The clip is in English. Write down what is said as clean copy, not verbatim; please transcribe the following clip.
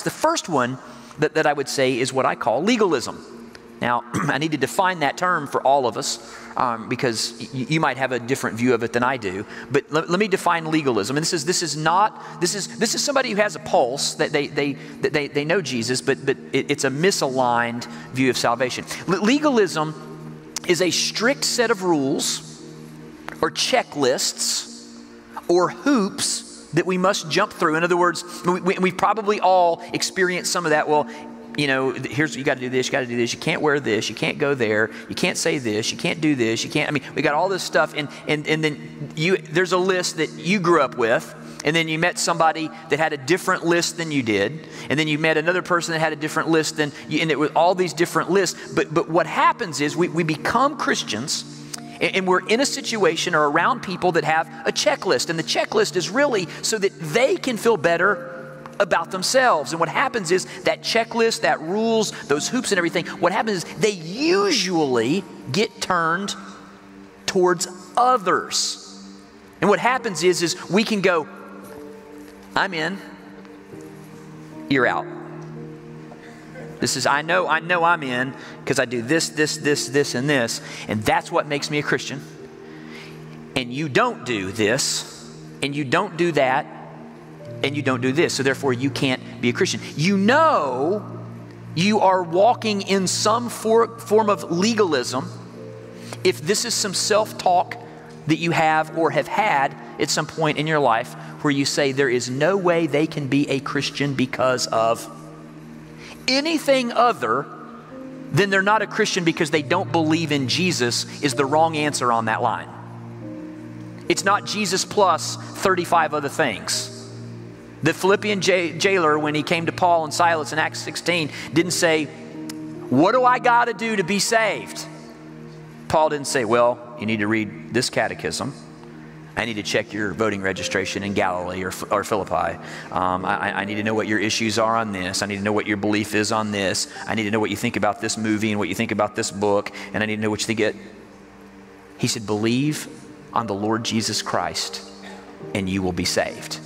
The first one that I would say is what I call legalism. Now, I need to define that term for all of us because you might have a different view of it than I do. But let me define legalism. And this is somebody who has a pulse, that they know Jesus, but it's a misaligned view of salvation. Legalism is a strict set of rules or checklists or hoops that we must jump through. In other words, we've probably all experienced some of that. Well, you know, here's, you got to do this, you got to do this, you can't wear this, you can't go there, you can't say this, you can't do this, you can't, I mean, we got all this stuff, and then there's a list that you grew up with, and then you met somebody that had a different list than you did, and then you met another person that had a different list than you, and it was all these different lists. But what happens is we become Christians, and we're in a situation or around people that have a checklist. And the checklist is really so that they can feel better about themselves. And what happens is that checklist, that rules, those hoops and everything, what happens is they usually get turned towards others. And what happens is we can go, I'm in, you're out. This is, I know I'm in because I do this, and this. And that's what makes me a Christian. And you don't do this, and you don't do that, and you don't do this. So therefore, you can't be a Christian. You know you are walking in some form of legalism if this is some self-talk that you have or have had at some point in your life where you say there is no way they can be a Christian because of anything other than they're not a Christian because they don't believe in Jesus is the wrong answer on that line. It's not Jesus plus 35 other things. The Philippian jailer, when he came to Paul and Silas in Acts 16, didn't say, what do I got to do to be saved? Paul didn't say, well, you need to read this catechism. I need to check your voting registration in Galilee or Philippi. I need to know what your issues are on this. I need to know what your belief is on this. I need to know what you think about this movie and what you think about this book. And I need to know what you think. He said, believe on the Lord Jesus Christ and you will be saved.